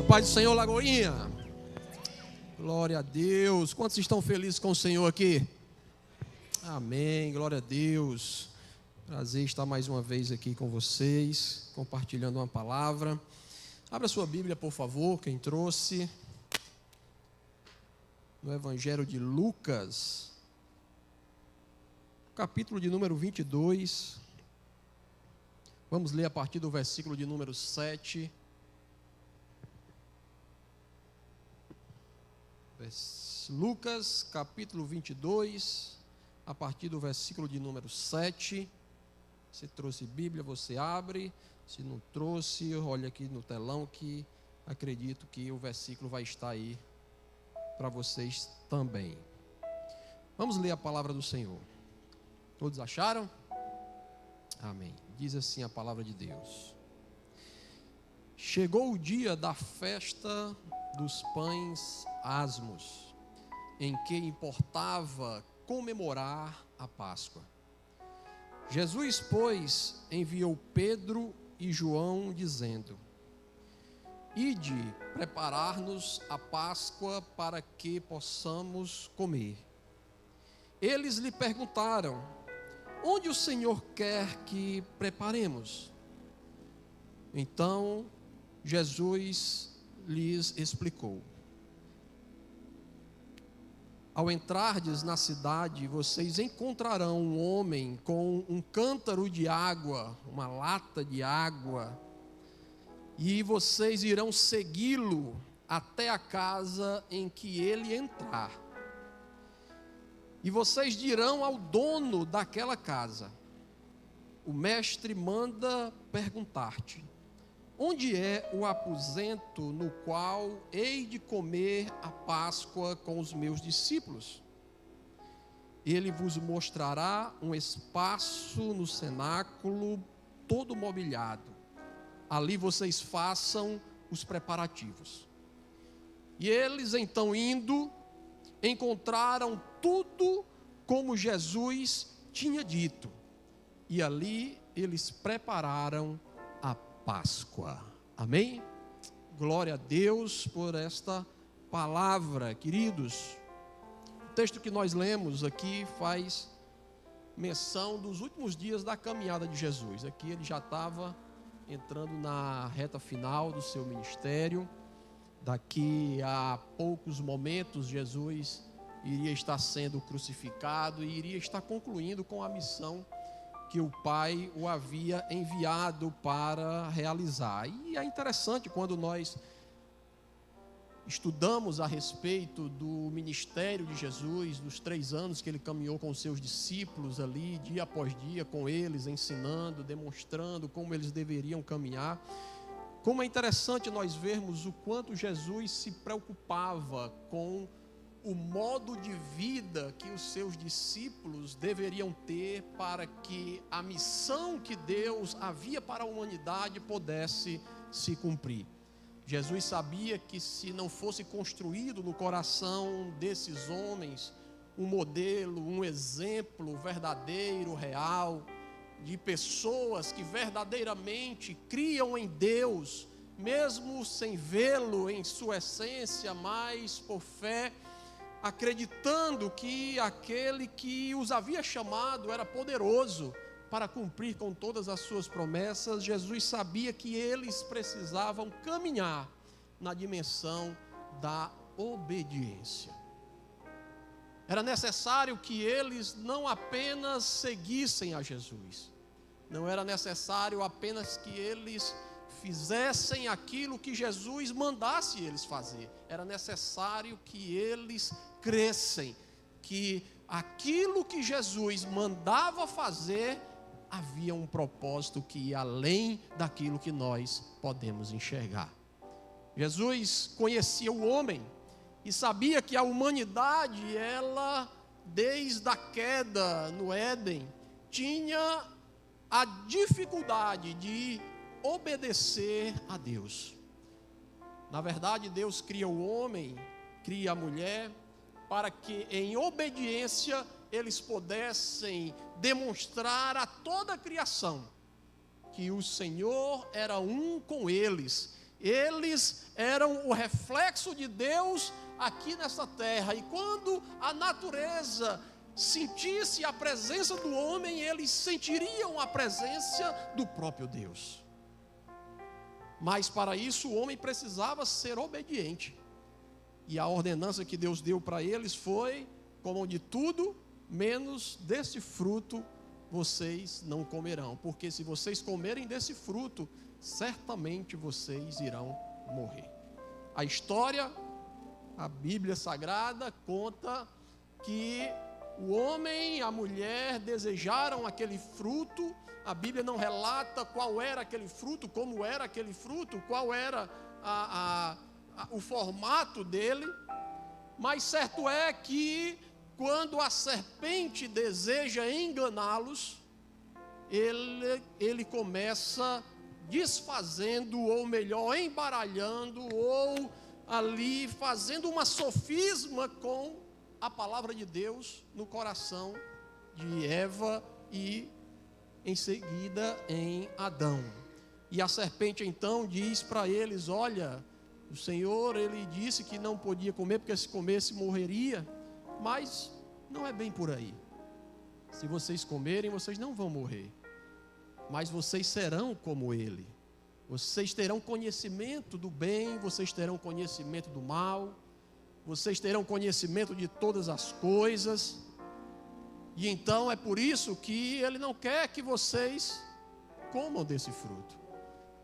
Paz do Senhor, Lagoinha. Glória a Deus. Quantos estão felizes com o Senhor aqui? Amém, glória a Deus. Prazer estar mais uma vez aqui com vocês, compartilhando uma palavra. Abra sua Bíblia, por favor, quem trouxe. No Evangelho de Lucas, capítulo de número 22. Vamos ler a partir do versículo de número 7. Lucas, capítulo 22, a partir do versículo de número 7. Se trouxe Bíblia, você abre. Se não trouxe, olha aqui no telão que acredito que o versículo vai estar aí para vocês também. Vamos ler a palavra do Senhor. Todos acharam? Amém. Diz assim a palavra de Deus. Chegou o dia da festa dos pães asmos, em que importava comemorar a Páscoa. Jesus, pois, enviou Pedro e João, dizendo: Ide preparar-nos a Páscoa para que possamos comer. Eles lhe perguntaram: Onde o Senhor quer que preparemos? Então Jesus lhes explicou: Ao entrardes na cidade, vocês encontrarão um homem com um cântaro de água, uma lata de água, e vocês irão segui-lo até a casa em que ele entrar. E vocês dirão ao dono daquela casa: O mestre manda perguntar-te: Onde é o aposento no qual hei de comer a Páscoa com os meus discípulos? Ele vos mostrará um espaço no cenáculo todo mobiliado. Ali vocês façam os preparativos. E eles, então, indo, encontraram tudo como Jesus tinha dito. E ali eles prepararam a Páscoa. Amém? Glória a Deus por esta palavra, queridos. O texto que nós lemos aqui faz menção dos últimos dias da caminhada de Jesus. Aqui ele já estava entrando na reta final do seu ministério. Daqui a poucos momentos Jesus iria estar sendo crucificado e iria estar concluindo com a missão que o Pai o havia enviado para realizar. E é interessante quando nós estudamos a respeito do ministério de Jesus, dos 3 anos que ele caminhou com os seus discípulos ali, dia após dia, com eles, ensinando, demonstrando como eles deveriam caminhar. Como é interessante nós vermos o quanto Jesus se preocupava com o modo de vida que os seus discípulos deveriam ter para que a missão que Deus havia para a humanidade pudesse se cumprir. Jesus sabia que se não fosse construído no coração desses homens um modelo, um exemplo verdadeiro, real, de pessoas que verdadeiramente criam em Deus, mesmo sem vê-lo em sua essência, mas por fé, acreditando que aquele que os havia chamado era poderoso para cumprir com todas as suas promessas, Jesus sabia que eles precisavam caminhar na dimensão da obediência. Era necessário que eles não apenas seguissem a Jesus, não era necessário apenas que eles fizessem aquilo que Jesus mandasse eles fazer, era necessário que eles crescem que aquilo que Jesus mandava fazer havia um propósito que ia além daquilo que nós podemos enxergar. Jesus conhecia o homem e sabia que a humanidade, ela, desde a queda no Éden, tinha a dificuldade de obedecer a Deus. Na verdade, Deus cria o homem, cria a mulher, para que em obediência eles pudessem demonstrar a toda a criação que o Senhor era um com eles Eles eram o reflexo de Deus aqui nessa terra. E quando a natureza sentisse a presença do homem, eles sentiriam a presença do próprio Deus. Mas para isso o homem precisava ser obediente. E a ordenança que Deus deu para eles foi: comam de tudo, menos desse fruto vocês não comerão. Porque se vocês comerem desse fruto, certamente vocês irão morrer. A história, a Bíblia Sagrada conta que o homem e a mulher desejaram aquele fruto. A Bíblia não relata qual era aquele fruto, como era aquele fruto, qual era o formato dele. Mas certo é que quando a serpente deseja enganá-los, ele começa desfazendo, ou melhor, embaralhando, ou ali fazendo uma sofisma com a palavra de Deus no coração de Eva e em seguida em Adão. E a serpente então diz para eles: olha, o Senhor, ele disse que não podia comer, porque se comesse morreria, mas não é bem por aí. Se vocês comerem, vocês não vão morrer, mas vocês serão como ele. Vocês terão conhecimento do bem, vocês terão conhecimento do mal, vocês terão conhecimento de todas as coisas. E então é por isso que ele não quer que vocês comam desse fruto.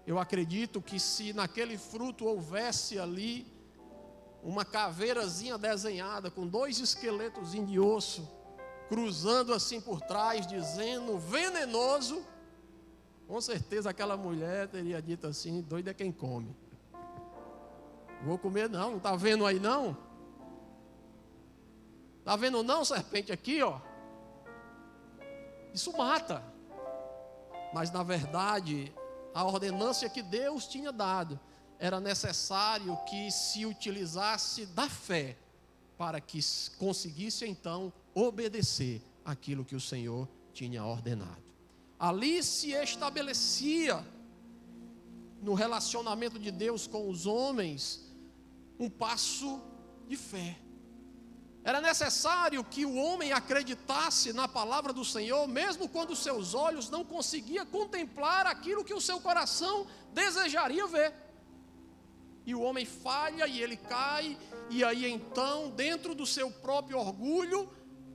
Eu acredito que se naquele fruto houvesse ali uma caveirazinha desenhada com 2 esqueletos de osso cruzando assim por trás, dizendo venenoso, com certeza aquela mulher teria dito assim: doido é quem come. Vou comer não, está vendo aí não? Está vendo não, serpente aqui, ó? Isso mata. Mas na verdade, a ordenança que Deus tinha dado, era necessário que se utilizasse da fé para que conseguisse então obedecer aquilo que o Senhor tinha ordenado. Ali se estabelecia no relacionamento de Deus com os homens um passo de fé. Era necessário que o homem acreditasse na palavra do Senhor, mesmo quando seus olhos não conseguiam contemplar aquilo que o seu coração desejaria ver. E o homem falha e ele cai, e aí então, dentro do seu próprio orgulho,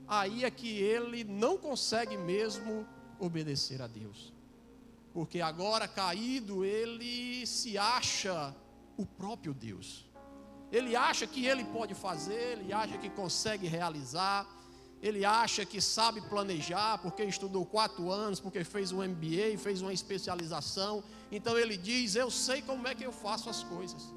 aí é que ele não consegue mesmo obedecer a Deus. Porque agora caído, ele se acha o próprio Deus. Ele acha que ele pode fazer, ele acha que consegue realizar, ele acha que sabe planejar, porque estudou 4 anos, porque fez um MBA, fez uma especialização. Então ele diz: eu sei como é que eu faço as coisas.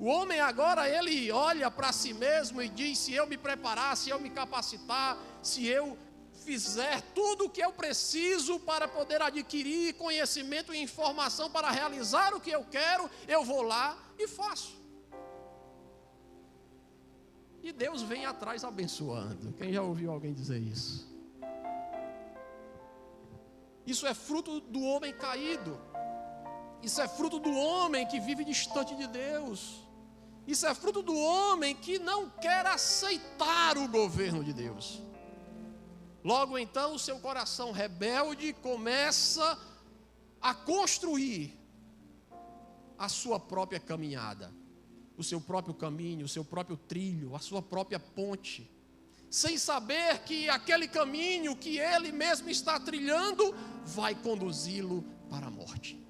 O homem agora, ele olha para si mesmo e diz: se eu me preparar, se eu me capacitar, se eu fizer tudo o que eu preciso para poder adquirir conhecimento e informação para realizar o que eu quero, eu vou lá e faço. E Deus vem atrás abençoando. Quem já ouviu alguém dizer isso? Isso é fruto do homem caído. Isso é fruto do homem que vive distante de Deus. Isso é fruto do homem que não quer aceitar o governo de Deus. Logo então, o seu coração rebelde começa a construir a sua própria caminhada, o seu próprio caminho, o seu próprio trilho, a sua própria ponte, sem saber que aquele caminho que ele mesmo está trilhando vai conduzi-lo para a morte,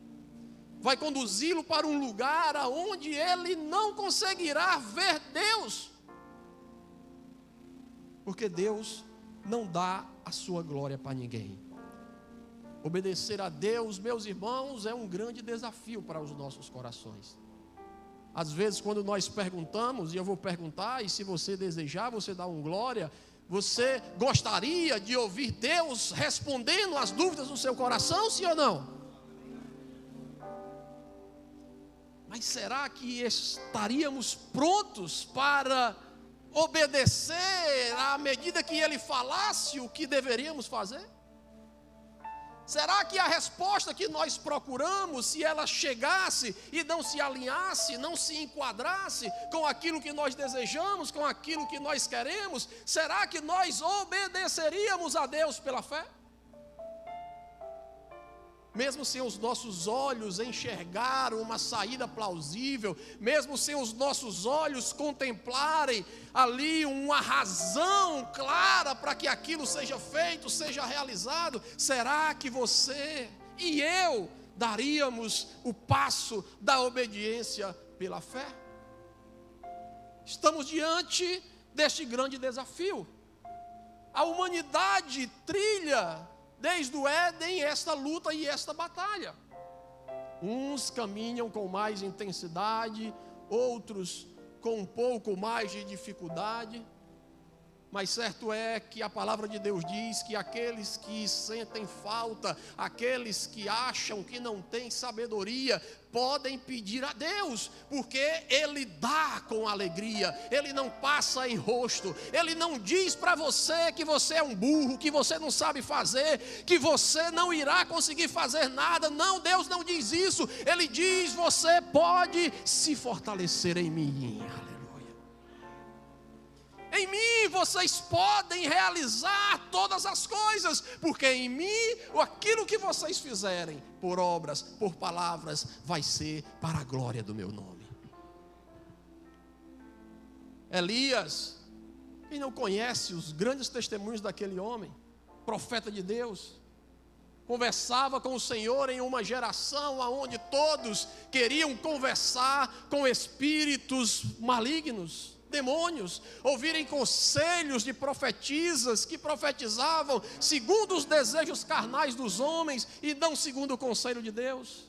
vai conduzi-lo para um lugar aonde ele não conseguirá ver Deus, porque Deus não dá a sua glória para ninguém. Obedecer a Deus, meus irmãos, é um grande desafio para os nossos corações. Às vezes quando nós perguntamos, e eu vou perguntar, e se você desejar, você dá um glória, você gostaria de ouvir Deus respondendo às dúvidas do seu coração, sim ou não? Mas será que estaríamos prontos para obedecer à medida que Ele falasse o que deveríamos fazer? Será que a resposta que nós procuramos, se ela chegasse e não se alinhasse, não se enquadrasse com aquilo que nós desejamos, com aquilo que nós queremos, será que nós obedeceríamos a Deus pela fé? Mesmo sem os nossos olhos enxergar uma saída plausível, mesmo sem os nossos olhos contemplarem ali uma razão clara para que aquilo seja feito, seja realizado, será que você e eu daríamos o passo da obediência pela fé? Estamos diante deste grande desafio. A humanidade trilha desde o Éden esta luta e esta batalha. Uns caminham com mais intensidade, outros com um pouco mais de dificuldade, mas certo é que a palavra de Deus diz que aqueles que sentem falta, aqueles que acham que não têm sabedoria, podem pedir a Deus, porque Ele dá com alegria, Ele não passa em rosto, Ele não diz para você que você é um burro, que você não sabe fazer, que você não irá conseguir fazer nada. Não, Deus não diz isso. Ele diz: você pode se fortalecer em mim. Em mim vocês podem realizar todas as coisas, porque em mim aquilo que vocês fizerem, por obras, por palavras, vai ser para a glória do meu nome. Elias, quem não conhece os grandes testemunhos daquele homem, profeta de Deus, conversava com o Senhor em uma geração onde todos queriam conversar com espíritos malignos, demônios, ouvirem conselhos de profetisas que profetizavam segundo os desejos carnais dos homens e não segundo o conselho de Deus.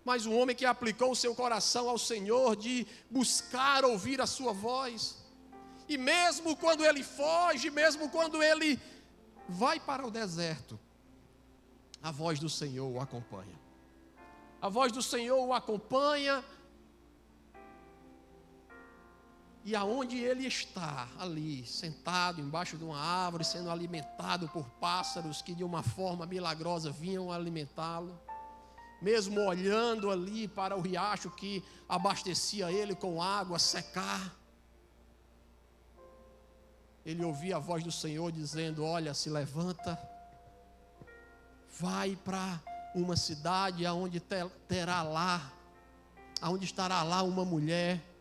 Mas um homem que aplicou o seu coração ao Senhor de buscar ouvir a sua voz, e mesmo quando ele foge, mesmo quando ele vai para o deserto, a voz do Senhor o acompanha. A voz do Senhor o acompanha. E aonde ele está, ali, sentado embaixo de uma árvore, sendo alimentado por pássaros que de uma forma milagrosa vinham alimentá-lo, mesmo olhando ali para o riacho que abastecia ele com água secar, ele ouvia a voz do Senhor dizendo: olha, se levanta, vai para uma cidade aonde aonde estará lá uma mulher,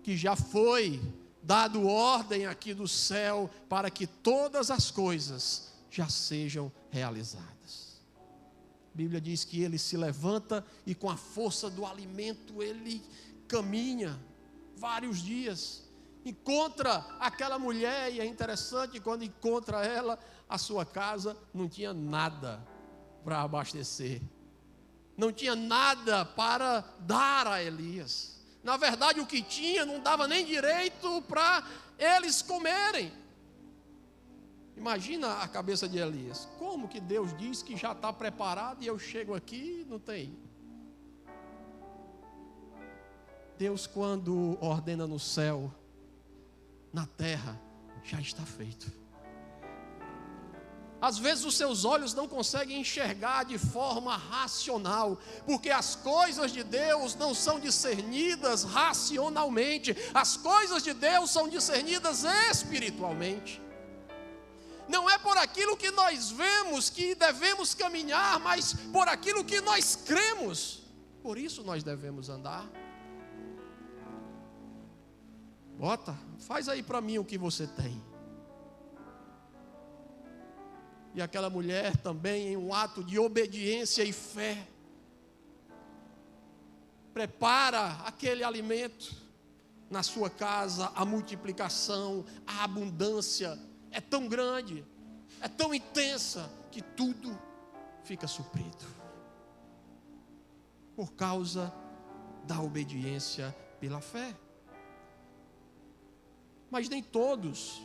que já foi dado ordem aqui do céu para que todas as coisas já sejam realizadas. A Bíblia diz que ele se levanta e com a força do alimento ele caminha vários dias, encontra aquela mulher, e é interessante, quando encontra ela, a sua casa não tinha nada para abastecer, não tinha nada para dar a Elias. Na verdade, o que tinha não dava nem direito para eles comerem. Imagina a cabeça de Elias. Como que Deus diz que já está preparado e eu chego aqui e não tem? Deus, quando ordena no céu, na terra já está feito. Às vezes os seus olhos não conseguem enxergar de forma racional, porque as coisas de Deus não são discernidas racionalmente, as coisas de Deus são discernidas espiritualmente. Não é por aquilo que nós vemos que devemos caminhar, mas por aquilo que nós cremos. Por isso nós devemos andar. Faz aí para mim o que você tem. E aquela mulher também, em um ato de obediência e fé, prepara aquele alimento. Na sua casa, a multiplicação, a abundância é tão grande, é tão intensa, que tudo fica suprido, por causa da obediência pela fé. Mas nem todos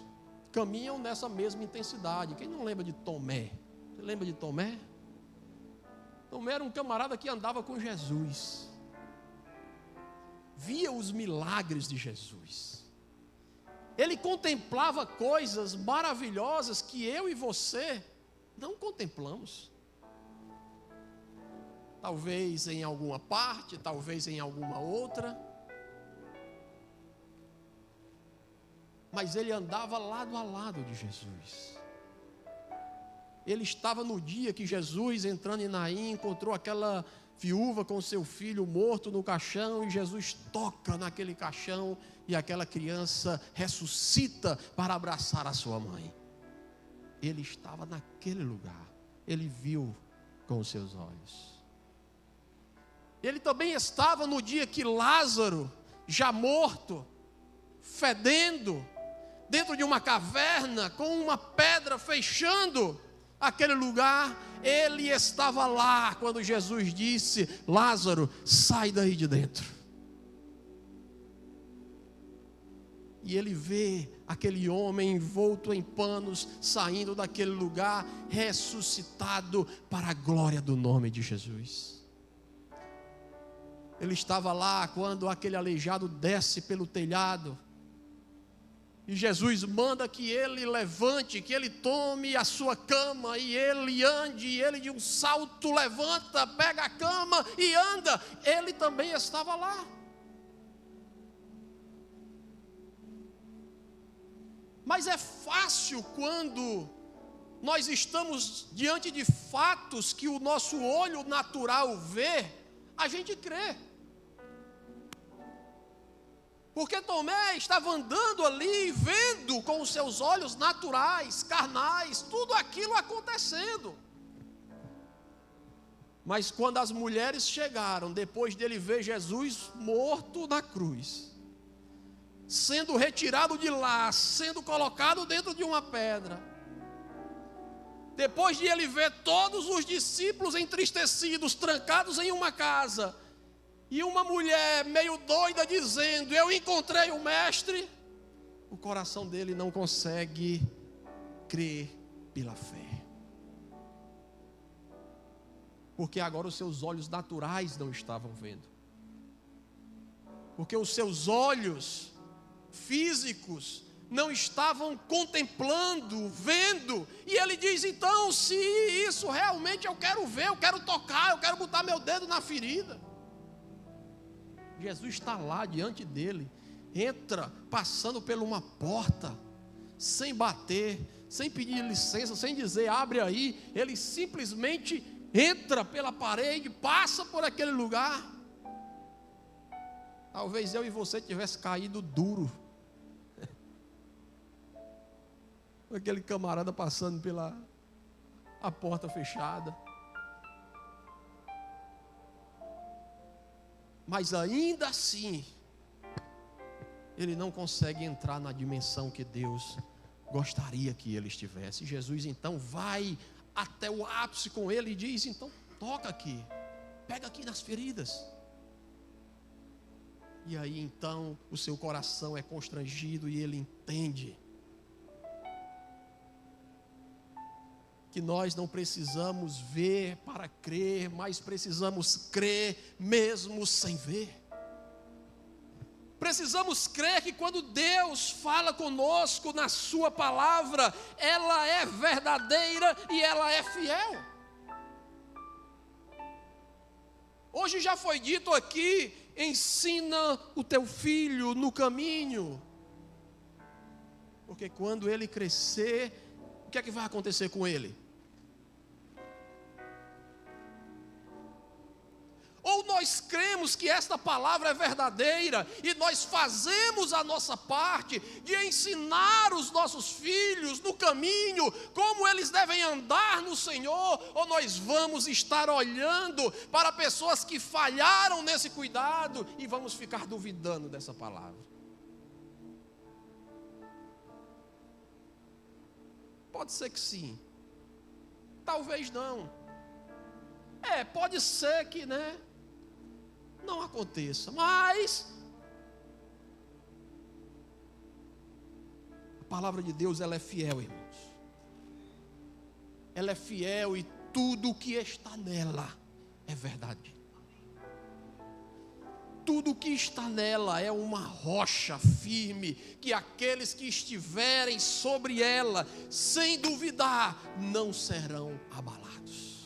caminham nessa mesma intensidade. Quem não lembra de Tomé? Você lembra de Tomé? Tomé era um camarada que andava com Jesus, via os milagres de Jesus, ele contemplava coisas maravilhosas que eu e você não contemplamos. Talvez em alguma parte, talvez em alguma outra. Mas ele andava lado a lado de Jesus. Ele estava no dia que Jesus, entrando em Naim, encontrou aquela viúva com seu filho morto no caixão, e Jesus toca naquele caixão, e aquela criança ressuscita para abraçar a sua mãe. Ele estava naquele lugar, ele viu com os seus olhos. Ele também estava no dia que Lázaro, já morto, fedendo, dentro de uma caverna, com uma pedra fechando aquele lugar, ele estava lá quando Jesus disse: Lázaro, sai daí de dentro. E ele vê aquele homem envolto em panos, saindo daquele lugar, ressuscitado para a glória do nome de Jesus. Ele estava lá quando aquele aleijado desce pelo telhado, e Jesus manda que ele levante, que ele tome a sua cama, e ele ande, e ele de um salto levanta, pega a cama e anda. Ele também estava lá. Mas é fácil quando nós estamos diante de fatos que o nosso olho natural vê, a gente crê. Porque Tomé estava andando ali, vendo com os seus olhos naturais, carnais, tudo aquilo acontecendo. Mas quando as mulheres chegaram, depois dele ver Jesus morto na cruz, sendo retirado de lá, sendo colocado dentro de uma pedra, depois de ele ver todos os discípulos entristecidos, trancados em uma casa, e uma mulher meio doida dizendo: eu encontrei o mestre, o coração dele não consegue crer pela fé. Porque agora os seus olhos naturais não estavam vendo. Porque os seus olhos físicos não estavam contemplando, vendo. E ele diz: então, se isso realmente eu quero ver, eu quero tocar, eu quero botar meu dedo na ferida. Jesus está lá diante dele, entra passando por uma porta, sem bater, sem pedir licença, sem dizer abre aí. Ele simplesmente entra pela parede, passa por aquele lugar. Talvez eu e você tivesse caído duro. Aquele camarada passando pela a porta fechada. Mas ainda assim, ele não consegue entrar na dimensão que Deus gostaria que ele estivesse. Jesus então vai até o ápice com ele e diz: então toca aqui, pega aqui nas feridas. E aí então o seu coração é constrangido e ele entende que nós não precisamos ver para crer, mas precisamos crer mesmo sem ver. Precisamos crer que quando Deus fala conosco na sua palavra, ela é verdadeira e ela é fiel. Hoje já foi dito aqui: ensina o teu filho no caminho, porque quando ele crescer, o que é que vai acontecer com ele? Ou nós cremos que esta palavra é verdadeira e nós fazemos a nossa parte de ensinar os nossos filhos no caminho, como eles devem andar no Senhor, ou nós vamos estar olhando para pessoas que falharam nesse cuidado e vamos ficar duvidando dessa palavra. Pode ser que sim, talvez não. Pode ser que, não aconteça, mas a palavra de Deus, ela é fiel, irmãos. Ela é fiel e tudo o que está nela é verdade. tudo que está nela é uma rocha firme, que aqueles que estiverem sobre ela, sem duvidar, não serão abalados.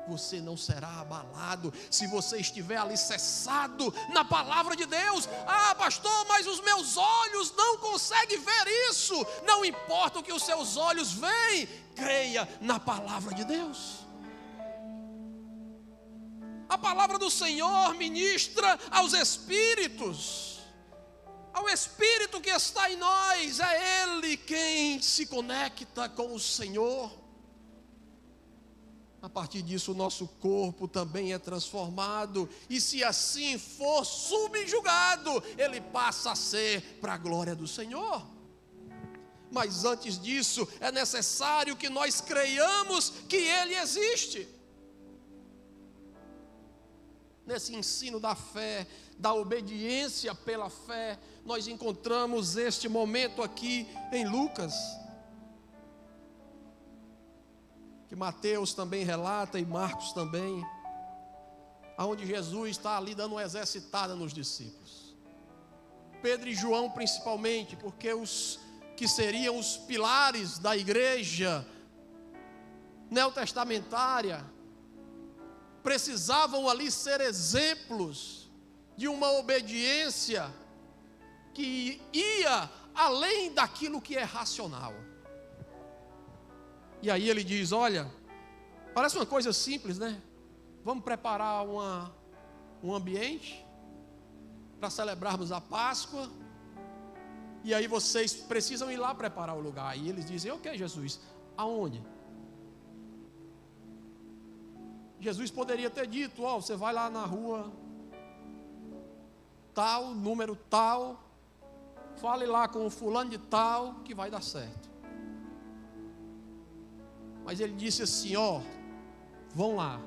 Você não será abalado se você estiver alicerçado na palavra de Deus. Ah, pastor, mas os meus olhos não conseguem ver isso. Não importa o que os seus olhos veem, creia na palavra de Deus. A palavra do Senhor ministra aos espíritos. Ao espírito que está em nós, é Ele quem se conecta com o Senhor. A partir disso, o nosso corpo também é transformado, e se assim for subjugado, ele passa a ser para a glória do Senhor. Mas antes disso, é necessário que nós creiamos que Ele existe. Nesse ensino da fé, da obediência pela fé, nós encontramos este momento aqui em Lucas, que Mateus também relata e Marcos também, aonde Jesus está ali dando uma exercitada nos discípulos. Pedro e João principalmente, porque os que seriam os pilares da igreja neotestamentária, precisavam ali ser exemplos de uma obediência que ia além daquilo que é racional. E aí ele diz, olha, parece uma coisa simples, né? Vamos preparar um ambiente para celebrarmos a Páscoa, e aí vocês precisam ir lá preparar o lugar. E eles dizem, ok, Jesus, aonde? Jesus poderia ter dito, ó, você vai lá na rua tal, número tal, fale lá com o fulano de tal, que vai dar certo. Mas ele disse assim, ó, vão lá.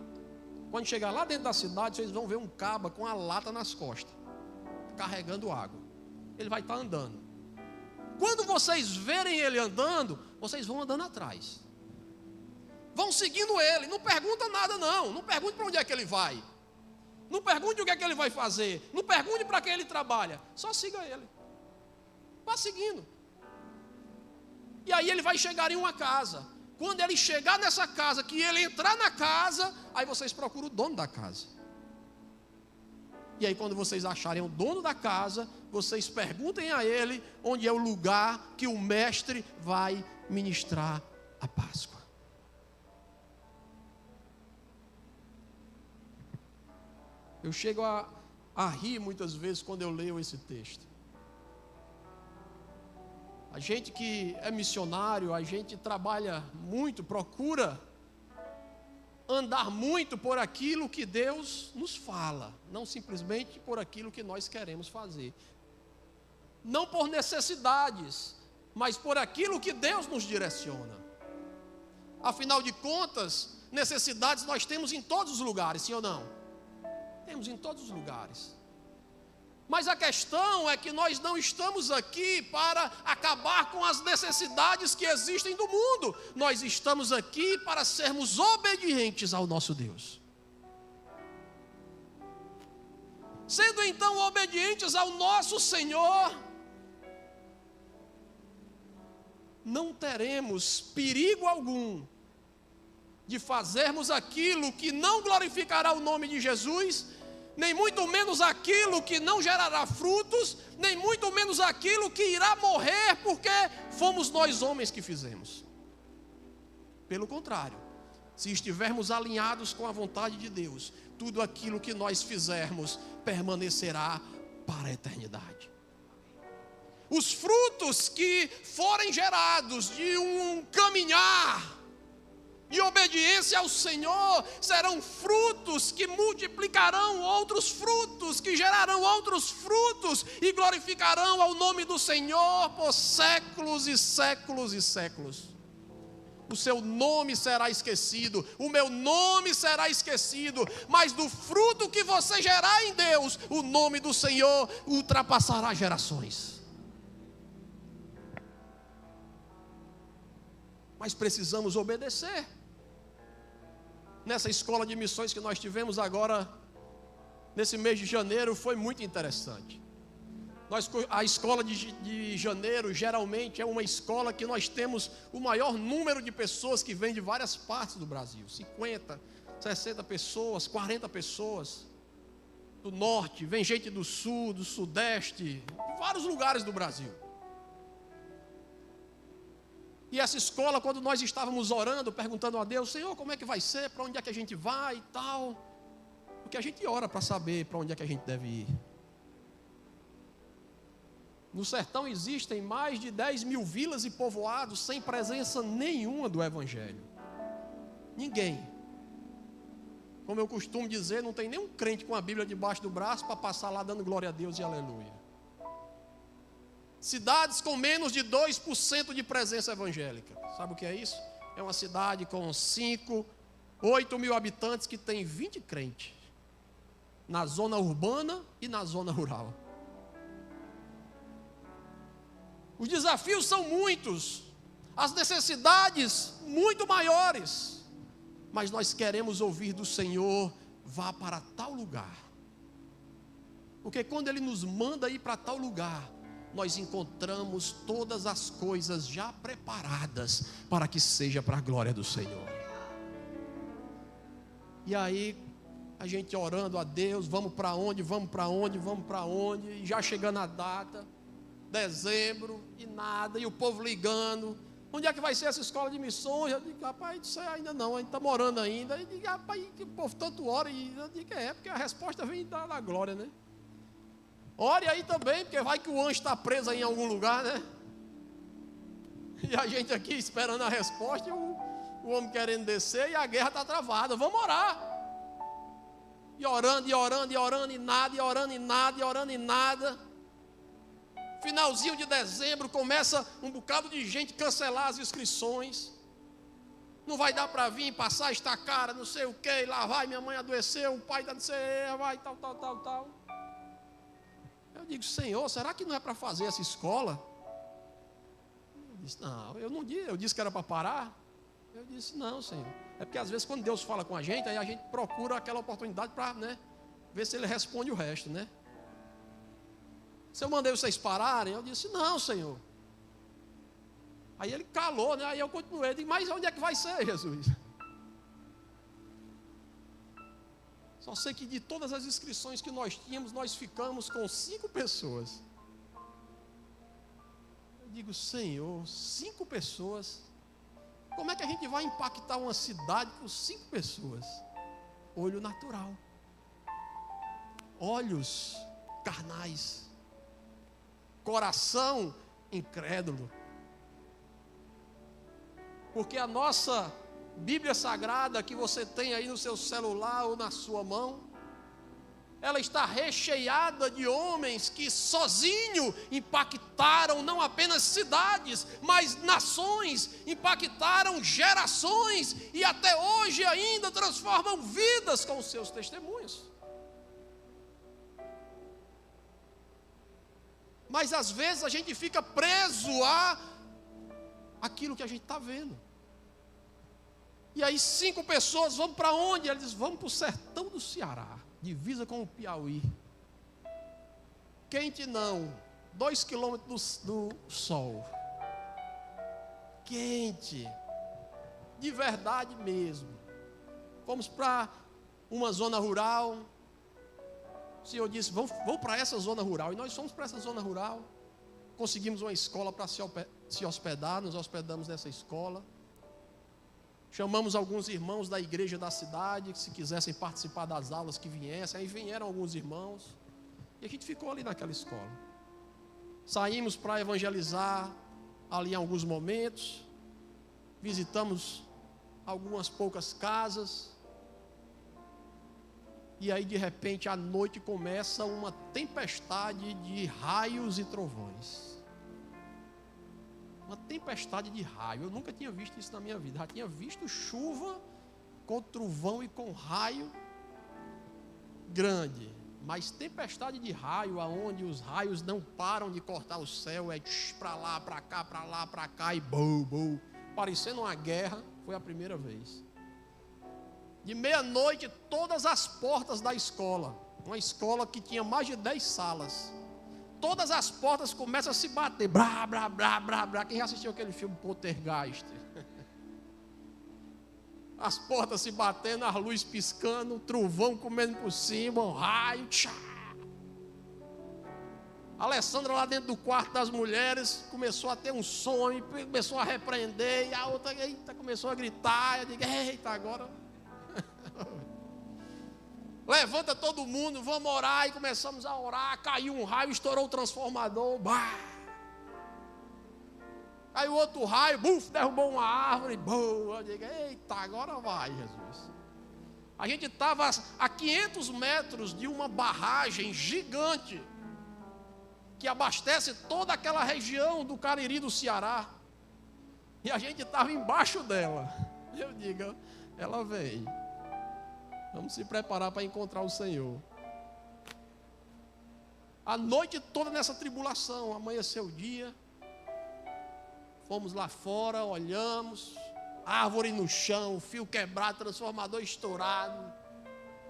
Quando chegar lá dentro da cidade, vocês vão ver um caba com a lata nas costas, carregando água. Ele vai estar andando. Quando vocês verem ele andando, vocês vão andando atrás. Vão seguindo ele, não pergunta nada não. Não pergunte para onde é que ele vai. Não pergunte o que é que ele vai fazer. Não pergunte para quem ele trabalha. Só siga ele. Vá seguindo. E aí ele vai chegar em uma casa. Quando ele chegar nessa casa, que ele entrar na casa, aí vocês procuram o dono da casa. E aí quando vocês acharem o dono da casa, vocês perguntem a ele onde é o lugar que o mestre vai ministrar a Páscoa. Eu chego a rir muitas vezes quando eu leio esse texto. A gente que é missionário, a gente trabalha muito, procura andar muito por aquilo que Deus nos fala, não simplesmente por aquilo que nós queremos fazer. Não por necessidades, mas por aquilo que Deus nos direciona. Afinal de contas, necessidades nós temos em todos os lugares, sim ou não? Temos em todos os lugares. Mas a questão é que nós não estamos aqui para acabar com as necessidades que existem do mundo. Nós estamos aqui para sermos obedientes ao nosso Deus. Sendo então obedientes ao nosso Senhor, não teremos perigo algum de fazermos aquilo que não glorificará o nome de Jesus, nem muito menos aquilo que não gerará frutos, nem muito menos aquilo que irá morrer, porque fomos nós homens que fizemos. Pelo contrário, se estivermos alinhados com a vontade de Deus, tudo aquilo que nós fizermos permanecerá para a eternidade. Os frutos que forem gerados de um caminhar e obediência ao Senhor serão frutos que multiplicarão outros frutos, que gerarão outros frutos e glorificarão ao nome do Senhor por séculos e séculos e séculos. O seu nome será esquecido, o meu nome será esquecido, mas do fruto que você gerar em Deus, o nome do Senhor ultrapassará gerações. Mas precisamos obedecer. Nessa escola de missões que nós tivemos agora nesse mês de janeiro foi muito interessante. A escola de janeiro geralmente é uma escola que nós temos o maior número de pessoas que vêm de várias partes do Brasil. 50, 60 pessoas, 40 pessoas. Do norte, vem gente do sul, do sudeste, de vários lugares do Brasil. E essa escola, quando nós estávamos orando, perguntando a Deus, Senhor, como é que vai ser, para onde é que a gente vai e tal. Porque a gente ora para saber para onde é que a gente deve ir. No sertão existem mais de 10 mil vilas e povoados sem presença nenhuma do Evangelho. Ninguém. Como eu costumo dizer, não tem nenhum crente com a Bíblia debaixo do braço para passar lá dando glória a Deus e aleluia. Cidades com menos de 2% de presença evangélica. Sabe o que é isso? É uma cidade com 5, 8 mil habitantes que tem 20 crentes. Na zona urbana e na zona rural. Os desafios são muitos, as necessidades muito maiores, mas nós queremos ouvir do Senhor, vá para tal lugar, porque quando Ele nos manda ir para tal lugar, nós encontramos todas as coisas já preparadas, para que seja para a glória do Senhor. E aí, a gente orando a Deus, vamos para onde, e já chegando a data, dezembro, e nada, e o povo ligando, onde é que vai ser essa escola de missões? Eu digo, rapaz, isso ainda não, a gente está morando ainda. Eu digo, rapaz, o povo tanto ora, e eu digo, porque a resposta vem da glória, né? Ore aí também, porque vai que o anjo está preso aí em algum lugar, né? E a gente aqui esperando a resposta, e o homem querendo descer, e a guerra está travada, vamos orar. E orando, e nada, e orando e nada. Finalzinho de dezembro, começa um bocado de gente cancelar as inscrições. Não vai dar para vir, passar, estacar, não sei o que, lá vai, minha mãe adoeceu, o pai não sei, vai, tal. Eu digo, Senhor, será que não é para fazer essa escola? Ele disse, não, eu disse que era para parar. Eu disse, não, Senhor. É porque às vezes quando Deus fala com a gente, aí a gente procura aquela oportunidade para, ver se Ele responde o resto, Se eu mandei vocês pararem, eu disse, não, Senhor. Aí Ele calou, aí eu continuei, eu digo, mas onde é que vai ser, Jesus? Só sei que de todas as inscrições que nós tínhamos, nós ficamos com 5 pessoas. Eu digo, Senhor, 5 pessoas? Como é que a gente vai impactar uma cidade com 5 pessoas? Olho natural. Olhos carnais. Coração incrédulo. Porque a nossa Bíblia Sagrada que você tem aí no seu celular ou na sua mão, ela está recheada de homens que sozinho impactaram não apenas cidades, mas nações, impactaram gerações e até hoje ainda transformam vidas com os seus testemunhos. Mas às vezes a gente fica preso àquilo que a gente está vendo. E aí 5 pessoas vão para onde? Eles vão para o sertão do Ceará, divisa com o Piauí. Quente não, 2 quilômetros do sol. Quente, de verdade mesmo. Fomos para uma zona rural. O Senhor disse, vamos para essa zona rural. E nós fomos para essa zona rural. Conseguimos uma escola para se hospedar. Nos hospedamos nessa escola. Chamamos alguns irmãos da igreja da cidade, que se quisessem participar das aulas, que viessem. Aí vieram alguns irmãos. E a gente ficou ali naquela escola. Saímos para evangelizar ali em alguns momentos. Visitamos algumas poucas casas. E aí de repente à noite começa uma tempestade de raios e trovões. Uma tempestade de raio. Eu nunca tinha visto isso na minha vida. Já tinha visto chuva com trovão e com raio grande. Mas tempestade de raio, aonde os raios não param de cortar o céu, é para lá, para cá e bum, parecendo uma guerra, foi a primeira vez. De meia-noite, todas as portas da escola, Uma escola que tinha mais de 10 salas. Todas as portas começam a se bater. Brá, brá, brá, brá, brá. Quem já assistiu aquele filme Poltergeist? As portas se batendo, as luzes piscando, o trovão comendo por cima, um raio. Tchá. A Alessandra lá dentro do quarto das mulheres começou a ter um sonho, começou a repreender, e a outra começou a gritar. Eu digo, eita, agora... Levanta todo mundo, vamos orar. E começamos a orar. Caiu um raio, estourou o transformador. Bah! Caiu outro raio, buf, derrubou uma árvore. Boa! Eu digo, eita, agora vai, Jesus. A gente estava a 500 metros de uma barragem gigante que abastece toda aquela região do Cariri do Ceará. E a gente estava embaixo dela. Eu digo, ela vem. Vamos se preparar para encontrar o Senhor. A noite toda nessa tribulação, amanheceu o dia. Fomos lá fora, olhamos. Árvore no chão, fio quebrado, transformador estourado.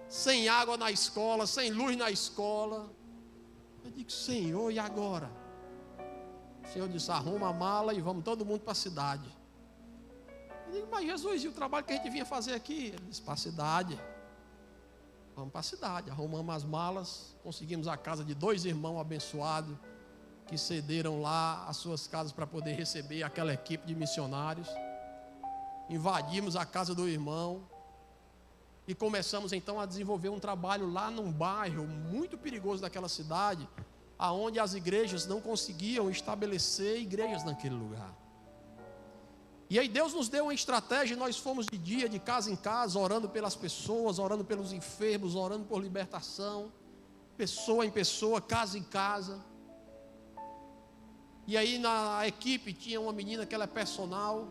Sem água na escola, sem luz na escola. Eu digo, Senhor, e agora? O Senhor disse, arruma a mala e vamos todo mundo para a cidade. Eu digo, mas Jesus, e o trabalho que a gente vinha fazer aqui? Ele disse, para a cidade. Vamos para a cidade, arrumamos as malas, conseguimos a casa de 2 irmãos abençoados, que cederam lá as suas casas para poder receber aquela equipe de missionários. Invadimos a casa do irmão e começamos então a desenvolver um trabalho lá num bairro muito perigoso daquela cidade, aonde as igrejas não conseguiam estabelecer igrejas naquele lugar. E aí Deus nos deu uma estratégia, e nós fomos de dia, de casa em casa, orando pelas pessoas, orando pelos enfermos, orando por libertação, pessoa em pessoa, casa em casa. E aí na equipe tinha uma menina que ela é personal,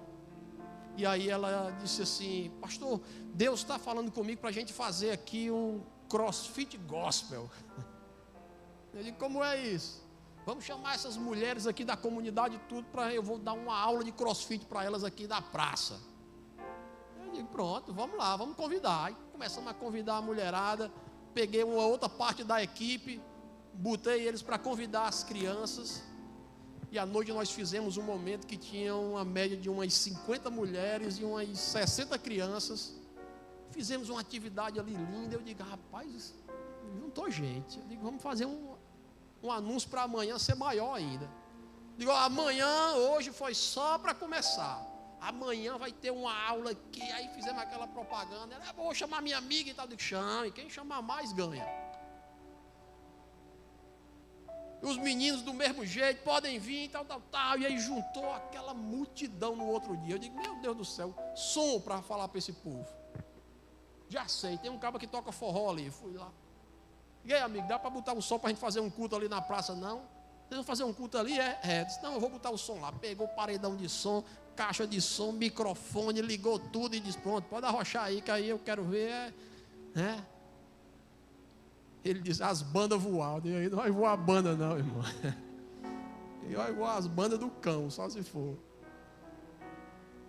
e aí ela disse assim, pastor, Deus está falando comigo para a gente fazer aqui um CrossFit Gospel. Eu digo, como é isso? Vamos chamar essas mulheres aqui da comunidade tudo, para eu vou dar uma aula de CrossFit para elas aqui da praça. Eu digo, pronto, vamos lá, vamos convidar. Aí começamos a convidar a mulherada, peguei uma outra parte da equipe, botei eles para convidar as crianças. E à noite nós fizemos um momento que tinha uma média de umas 50 mulheres e umas 60 crianças. Fizemos uma atividade ali linda. Eu digo, rapaz, juntou gente. Eu digo, vamos fazer um anúncio para amanhã ser maior ainda. Digo, amanhã, hoje foi só para começar. Amanhã vai ter uma aula aqui. Aí fizemos aquela propaganda. Ela, vou chamar minha amiga e tal. Eu digo, chame, quem chamar mais ganha. Os meninos do mesmo jeito podem vir, tal. E aí juntou aquela multidão no outro dia. Eu digo, meu Deus do céu, som para falar para esse povo. Já sei, tem um cara que toca forró ali. Fui lá. E aí, amigo, dá para botar um som para a gente fazer um culto ali na praça? Não. Vocês vão fazer um culto ali? Disse, não, eu vou botar o som lá. Pegou o paredão de som, caixa de som, microfone, ligou tudo e disse, pronto, pode arrochar aí, que aí eu quero ver. Ele diz, as bandas voaram. E aí não vai voar a banda não, irmão. E vai voar as bandas do cão, só se for.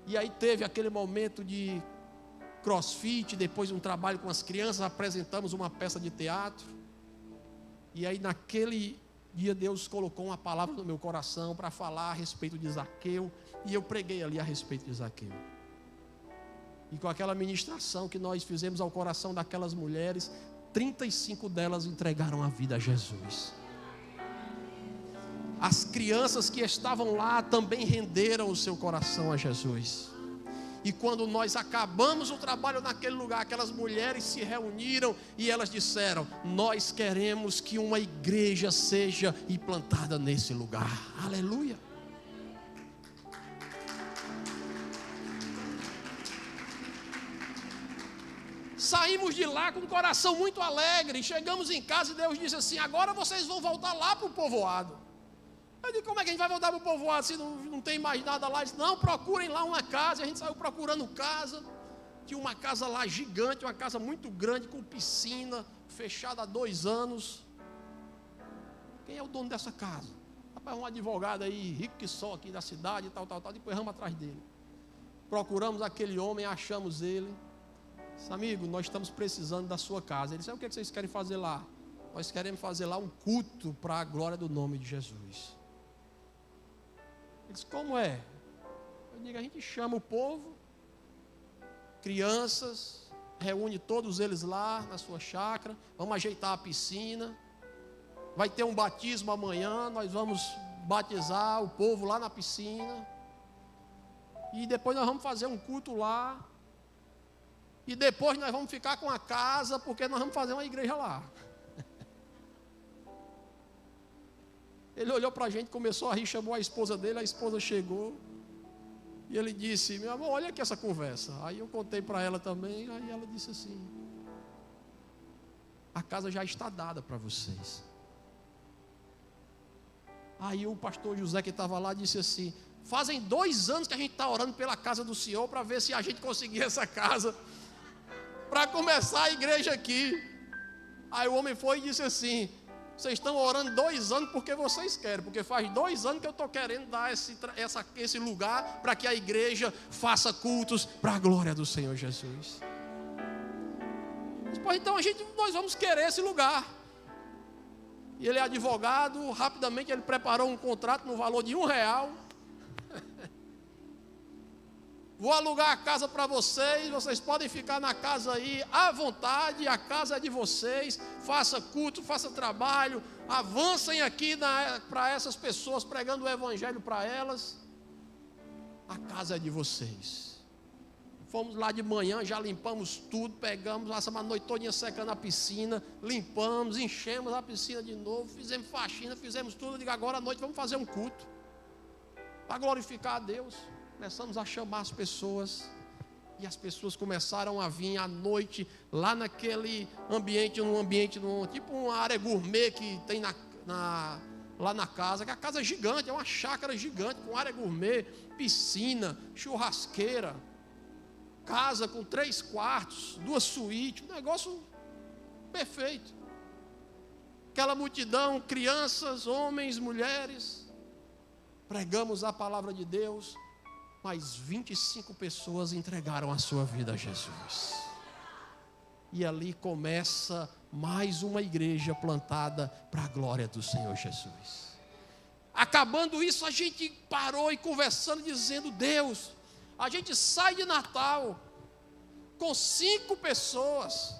E aí teve aquele momento de CrossFit, depois um trabalho com as crianças, apresentamos uma peça de teatro. E aí naquele dia Deus colocou uma palavra no meu coração para falar a respeito de Zaqueu. E eu preguei ali a respeito de Zaqueu. E com aquela ministração que nós fizemos ao coração daquelas mulheres, 35 delas entregaram a vida a Jesus. As crianças que estavam lá também renderam o seu coração a Jesus. E quando nós acabamos o trabalho naquele lugar, aquelas mulheres se reuniram e elas disseram, nós queremos que uma igreja seja implantada nesse lugar. Aleluia. Saímos de lá com o coração muito alegre. Chegamos em casa e Deus disse assim, agora vocês vão voltar lá para o povoado. Eu digo, como é que a gente vai voltar para o povoado se não tem mais nada lá? Ele disse, não, procurem lá uma casa. E a gente saiu procurando casa. Tinha uma casa lá gigante, uma casa muito grande, com piscina, fechada há 2 anos. Quem é o dono dessa casa? Rapaz, um advogado aí, rico que só aqui da cidade, tal. Depois vamos atrás dele. Procuramos aquele homem, achamos ele. Disse, amigo, nós estamos precisando da sua casa. Ele disse, o que vocês querem fazer lá? Nós queremos fazer lá um culto para a glória do nome de Jesus. Ele disse, como é? Eu digo, a gente chama o povo, crianças, reúne todos eles lá na sua chácara, vamos ajeitar a piscina, vai ter um batismo amanhã, nós vamos batizar o povo lá na piscina, e depois nós vamos fazer um culto lá, e depois nós vamos ficar com a casa, porque nós vamos fazer uma igreja lá. Ele olhou para a gente, começou a rir, chamou a esposa dele, a esposa chegou, e ele disse, meu amor, olha aqui essa conversa. Aí eu contei para ela também, aí ela disse assim, a casa já está dada para vocês. Aí o pastor José que estava lá disse assim, fazem 2 anos que a gente está orando pela casa do Senhor, para ver se a gente conseguir essa casa, para começar a igreja aqui. Aí o homem foi e disse assim, vocês estão orando 2 anos porque vocês querem, porque faz 2 anos que eu estou querendo dar esse lugar para que a igreja faça cultos para a glória do Senhor Jesus. Depois então nós vamos querer esse lugar. E ele é advogado, rapidamente ele preparou um contrato no valor de R$1. Vou alugar a casa para vocês podem ficar na casa aí à vontade, a casa é de vocês, faça culto, faça trabalho, avancem aqui para essas pessoas, pregando o evangelho para elas, a casa é de vocês. Fomos lá de manhã, já limpamos tudo, pegamos, passamos a noite toda secando a piscina, limpamos, enchemos a piscina de novo, fizemos faxina, fizemos tudo, eu digo, agora à noite vamos fazer um culto, para glorificar a Deus. Começamos a chamar as pessoas, e as pessoas começaram a vir à noite, lá naquele ambiente, tipo uma área gourmet que tem lá na casa, que a casa é gigante, é uma chácara gigante, com área gourmet, piscina, churrasqueira, casa com 3 quartos, 2 suítes, um negócio perfeito. Aquela multidão, crianças, homens, mulheres, pregamos a palavra de Deus, mas 25 pessoas entregaram a sua vida a Jesus. E ali começa mais uma igreja plantada para a glória do Senhor Jesus. Acabando isso, a gente parou e conversando, dizendo, Deus, a gente sai de Natal com 5 pessoas,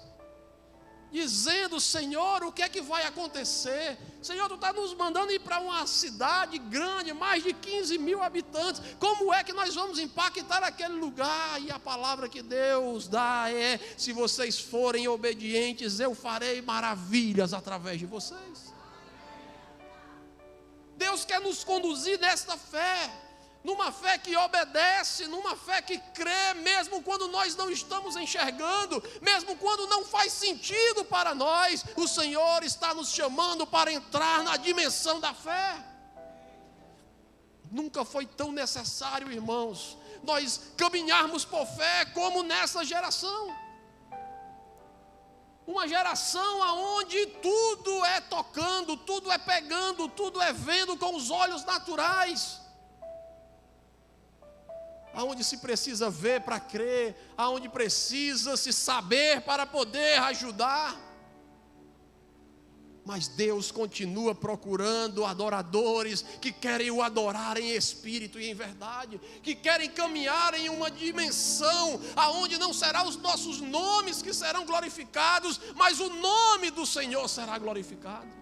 dizendo, Senhor, o que é que vai acontecer? Senhor, tu está nos mandando ir para uma cidade grande, mais de 15 mil habitantes, como é que nós vamos impactar aquele lugar? E a palavra que Deus dá é, se vocês forem obedientes, eu farei maravilhas através de vocês. Deus quer nos conduzir nesta fé, numa fé que obedece, numa fé que crê, mesmo quando nós não estamos enxergando, mesmo quando não faz sentido para nós, o Senhor está nos chamando para entrar na dimensão da fé. Nunca foi tão necessário, irmãos, nós caminharmos por fé como nessa geração. Uma geração onde tudo é tocando, tudo é pegando, tudo é vendo com os olhos naturais. Aonde se precisa ver para crer, aonde precisa se saber para poder ajudar. Mas Deus continua procurando adoradores que querem o adorar em espírito e em verdade, que querem caminhar em uma dimensão aonde não serão os nossos nomes que serão glorificados, mas o nome do Senhor será glorificado.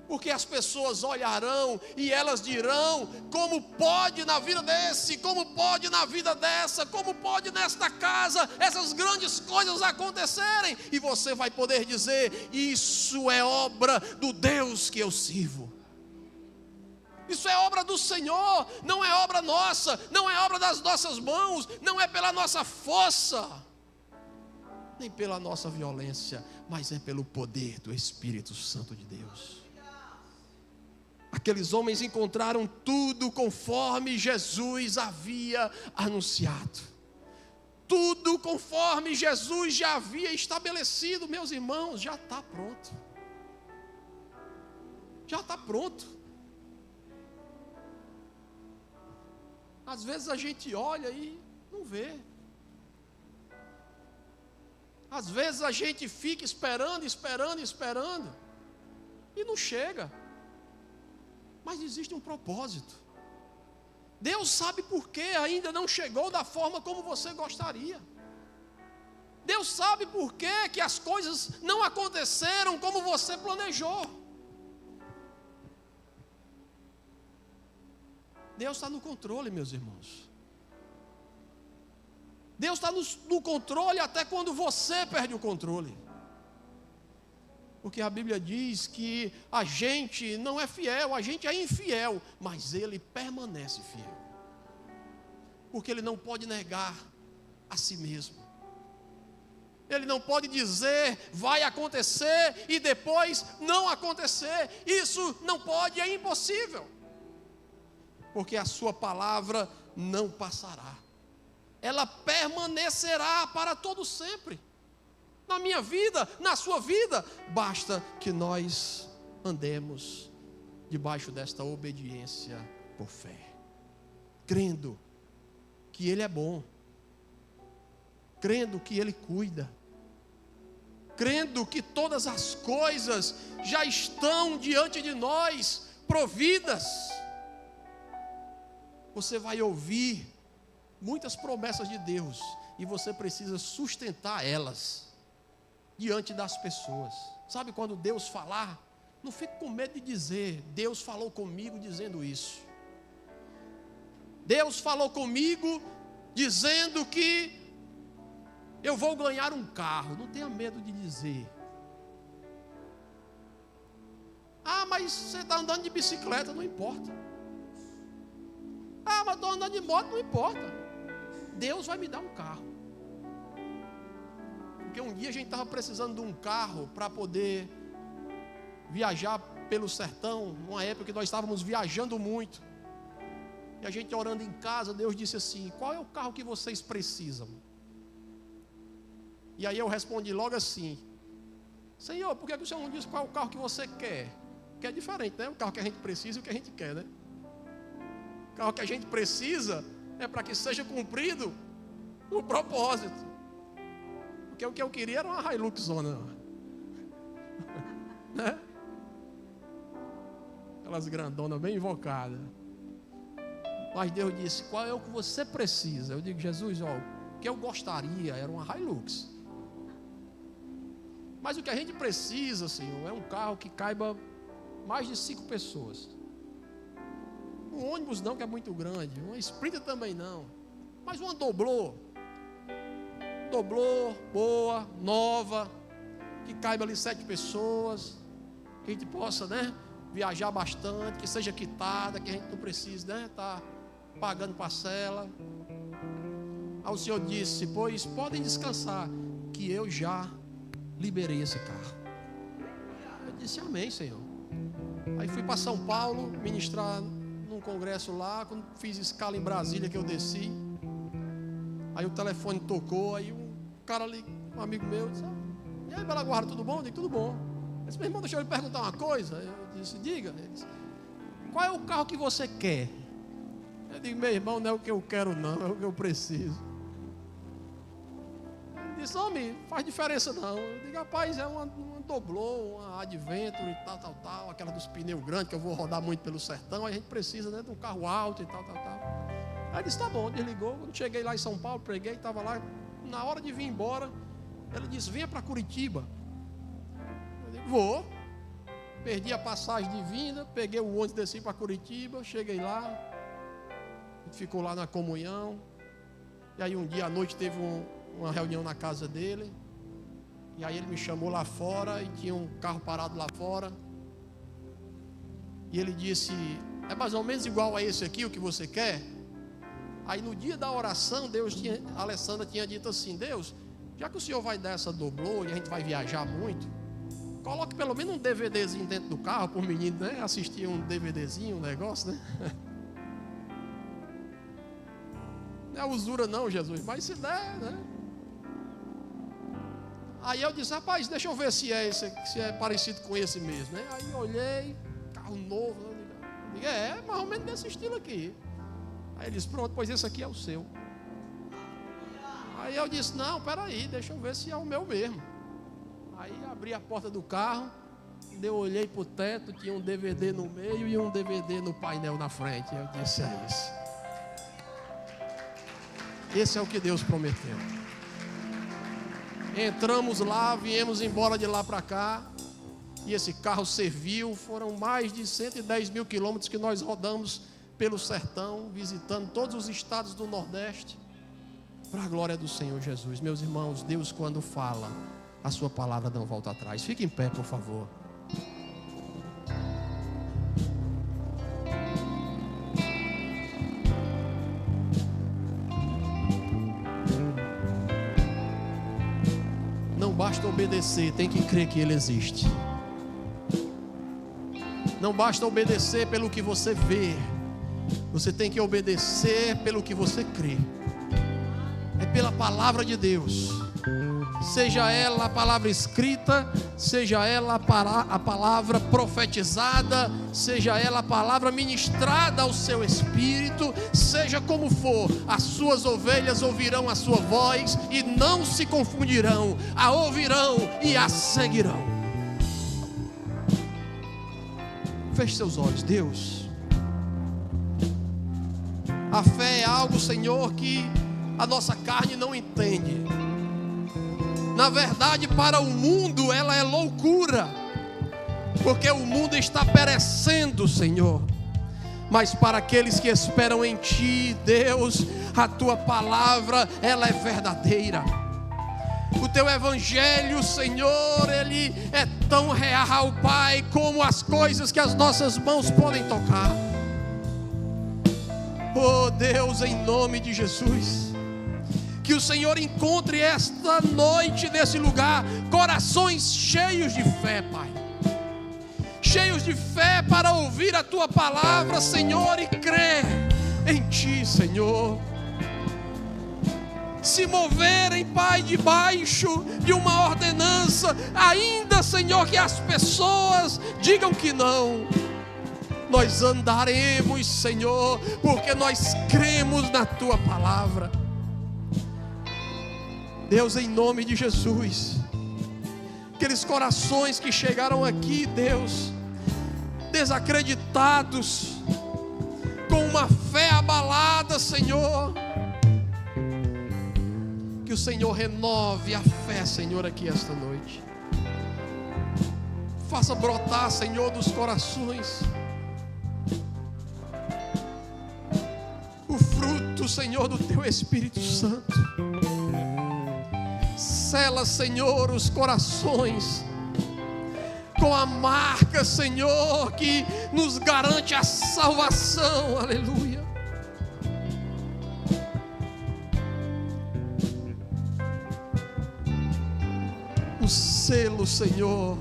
Porque as pessoas olharão e elas dirão, como pode na vida desse, como pode na vida dessa, como pode nesta casa, essas grandes coisas acontecerem. E você vai poder dizer, isso é obra do Deus que eu sirvo. Isso é obra do Senhor, não é obra nossa, não é obra das nossas mãos, não é pela nossa força, nem pela nossa violência, mas é pelo poder do Espírito Santo de Deus. Aqueles homens encontraram tudo conforme Jesus havia anunciado. Tudo conforme Jesus já havia estabelecido, meus irmãos, já está pronto. Já está pronto. Às vezes a gente olha e não vê. Às vezes a gente fica esperando e não chega. Mas existe um propósito. Deus sabe por que ainda não chegou da forma como você gostaria. Deus sabe por que as coisas não aconteceram como você planejou. Deus está no controle, meus irmãos. Deus está no controle até quando você perde o controle. Porque a Bíblia diz que a gente não é fiel, a gente é infiel, mas Ele permanece fiel. Porque Ele não pode negar a si mesmo. Ele não pode dizer, vai acontecer e depois não acontecer. Isso não pode, é impossível. Porque a sua palavra não passará. Ela permanecerá para todo sempre. Na minha vida, na sua vida, basta que nós andemos debaixo desta obediência por fé, crendo que Ele é bom, crendo que Ele cuida, crendo que todas as coisas já estão diante de nós, providas. Você vai ouvir muitas promessas de Deus e você precisa sustentar elas diante das pessoas. Sabe quando Deus falar, não fique com medo de dizer, Deus falou comigo dizendo isso. Deus falou comigo dizendo que eu vou ganhar um carro. Não tenha medo de dizer. Ah, mas você está andando de bicicleta, não importa. Ah, mas estou andando de moto, não importa. Deus vai me dar um carro. Porque um dia a gente estava precisando de um carro para poder viajar pelo sertão, numa época que nós estávamos viajando muito. E a gente orando em casa, Deus disse assim, qual é o carro que vocês precisam? E aí eu respondi logo assim, Senhor, por que o Senhor não disse qual é o carro que você quer? Porque é diferente, né? O carro que a gente precisa e o que a gente quer, né? O carro que a gente precisa é para que seja cumprido o propósito. Porque o que eu queria era uma Hilux zona, né? Aquelas grandonas bem invocadas. Mas Deus disse, qual é o que você precisa? Eu digo, Jesus, ó, o que eu gostaria era uma Hilux. Mas o que a gente precisa, Senhor, é um carro que caiba mais de 5 pessoas. Um ônibus não, que é muito grande. Uma Sprinter também não. Mas uma Doblô, boa, nova, que caiba ali 7 pessoas, que a gente possa, né, viajar bastante, que seja quitada, que a gente não precise, né, tá pagando parcela. Aí o Senhor disse, pois podem descansar, que eu já liberei esse carro. Eu disse, amém, Senhor. Aí fui para São Paulo, ministrar num congresso lá, quando fiz escala em Brasília, que eu desci. Aí o telefone tocou, aí um cara ali, um amigo meu, disse, e aí, Bela Guarda, tudo bom? Eu digo, tudo bom. Ele disse, meu irmão, deixa eu lhe perguntar uma coisa. Eu disse, diga. Ele disse, qual é o carro que você quer? Eu digo, meu irmão, não é o que eu quero não, é o que eu preciso. Ele disse, homem, faz diferença não. Eu digo, rapaz, é uma Doblô, uma Adventure e tal, aquela dos pneus grandes, que eu vou rodar muito pelo sertão, aí a gente precisa, né, de um carro alto e tal. Aí ele disse, tá bom, desligou. Quando cheguei lá em São Paulo, preguei, estava lá, na hora de vir embora, ele disse, venha para Curitiba. Eu digo, vou. Perdi a passagem de vinda, peguei o ônibus, desci para Curitiba, cheguei lá, a gente ficou lá na comunhão. E aí um dia à noite teve uma reunião na casa dele. E aí ele me chamou lá fora e tinha um carro parado lá fora. E ele disse, é mais ou menos igual a esse aqui, o que você quer? Aí no dia da oração, a Alessandra tinha dito assim, Deus, já que o Senhor vai dar essa Doblô e a gente vai viajar muito, coloque pelo menos um DVDzinho dentro do carro para o menino, né, assistir um DVDzinho, um negócio, né? Não é usura não, Jesus, mas se der, né? Aí eu disse, rapaz, deixa eu ver se é parecido com esse mesmo, né? Aí eu olhei, carro novo, eu digo, é mais ou menos desse estilo aqui. Aí ele disse, pronto, pois esse aqui é o seu. Aí eu disse, não, peraí, deixa eu ver se é o meu mesmo. Aí abri a porta do carro, eu olhei para o teto, tinha um DVD no meio e um DVD no painel na frente. Eu disse, é isso. Esse é o que Deus prometeu. Entramos lá, viemos embora de lá para cá. E esse carro serviu. Foram mais de 110 mil quilômetros que nós rodamos pelo sertão, visitando todos os estados do Nordeste, para a glória do Senhor Jesus. Meus irmãos, Deus quando fala, a sua palavra não volta atrás. Fique em pé, por favor. Não basta obedecer, tem que crer que Ele existe. Não basta obedecer pelo que você vê, você tem que obedecer pelo que você crê. É pela palavra de Deus, seja ela a palavra escrita, seja ela a palavra profetizada, seja ela a palavra ministrada ao seu espírito, seja como for, as suas ovelhas ouvirão a sua voz e não se confundirão, a ouvirão e a seguirão. Feche seus olhos. Deus, a fé é algo, Senhor, que a nossa carne não entende. Na verdade, para o mundo ela é loucura, porque o mundo está perecendo, Senhor. Mas para aqueles que esperam em Ti, Deus, a Tua palavra, ela é verdadeira. O Teu Evangelho, Senhor, ele é tão real, Pai, como as coisas que as nossas mãos podem tocar. Oh Deus, em nome de Jesus, que o Senhor encontre esta noite nesse lugar corações cheios de fé, Pai, cheios de fé para ouvir a Tua palavra, Senhor, e crer em Ti, Senhor. Se moverem, Pai, debaixo de uma ordenança, ainda, Senhor, que as pessoas digam que não, nós andaremos, Senhor, porque nós cremos na Tua palavra. Deus, em nome de Jesus, aqueles corações que chegaram aqui, Deus, desacreditados, com uma fé abalada, Senhor, que o Senhor renove a fé, Senhor, aqui esta noite. Faça brotar, Senhor, dos corações o fruto, Senhor, do Teu Espírito Santo. Sela, Senhor, os corações com a marca, Senhor, que nos garante a salvação. Aleluia. O selo, Senhor,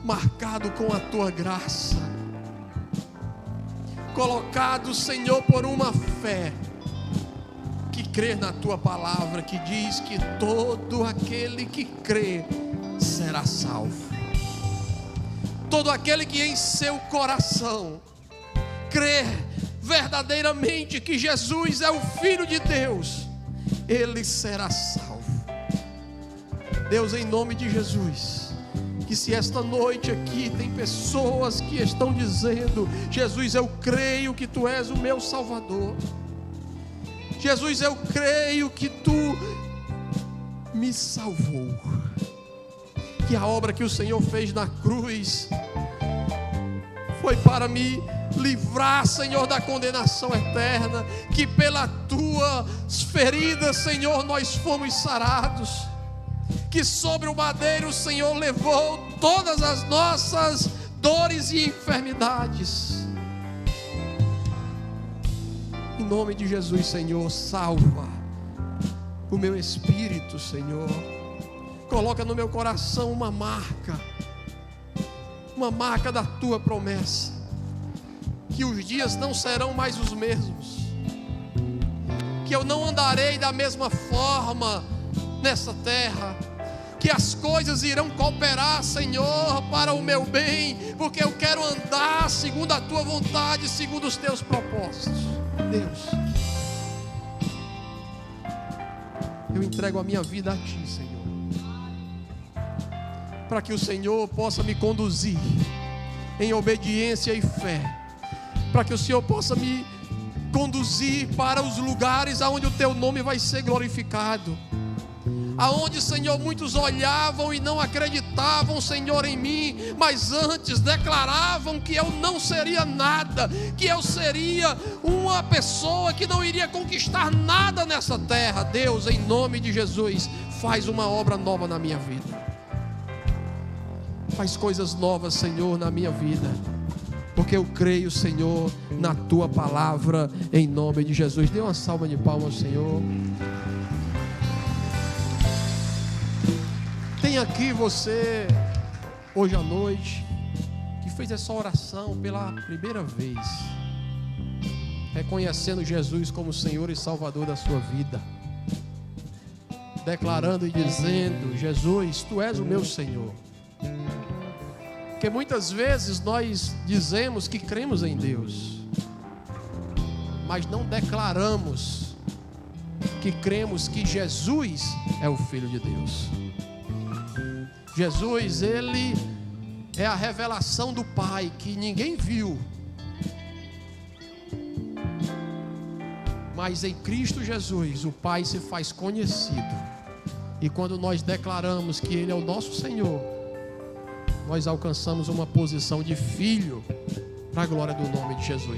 marcado com a Tua graça, colocado, Senhor, por uma fé que crê na Tua palavra, que diz que todo aquele que crê será salvo. Todo aquele que em seu coração crê verdadeiramente que Jesus é o Filho de Deus, ele será salvo. Deus, em nome de Jesus, que se esta noite aqui tem pessoas que estão dizendo: Jesus, eu creio que Tu és o meu Salvador. Jesus, eu creio que Tu me salvou, que a obra que o Senhor fez na cruz foi para me livrar, Senhor, da condenação eterna, que pelas Tuas feridas, Senhor, nós fomos sarados, que sobre o madeiro o Senhor levou todas as nossas dores e enfermidades. Em nome de Jesus, Senhor, salva o meu espírito, Senhor. Coloca no meu coração uma marca da Tua promessa, que os dias não serão mais os mesmos, que eu não andarei da mesma forma nessa terra, que as coisas irão cooperar, Senhor, para o meu bem, porque eu quero andar segundo a Tua vontade, segundo os Teus propósitos. Deus, eu entrego a minha vida a Ti, Senhor, para que o Senhor possa me conduzir em obediência e fé, para que o Senhor possa me conduzir para os lugares aonde o Teu nome vai ser glorificado, aonde, Senhor, muitos olhavam e não acreditavam, Senhor, em mim, mas antes declaravam que eu não seria nada, que eu seria uma pessoa que não iria conquistar nada nessa terra. Deus, em nome de Jesus, faz uma obra nova na minha vida, faz coisas novas, Senhor, na minha vida, porque eu creio, Senhor, na Tua palavra, em nome de Jesus. Dê uma salva de palmas ao Senhor. Tem aqui você, hoje à noite, que fez essa oração pela primeira vez, reconhecendo Jesus como Senhor e Salvador da sua vida, declarando e dizendo: Jesus, Tu és o meu Senhor. Porque muitas vezes nós dizemos que cremos em Deus, mas não declaramos que cremos que Jesus é o Filho de Deus. Jesus, Ele é a revelação do Pai que ninguém viu, mas em Cristo Jesus o Pai se faz conhecido, e quando nós declaramos que Ele é o nosso Senhor, nós alcançamos uma posição de filho para a glória do nome de Jesus.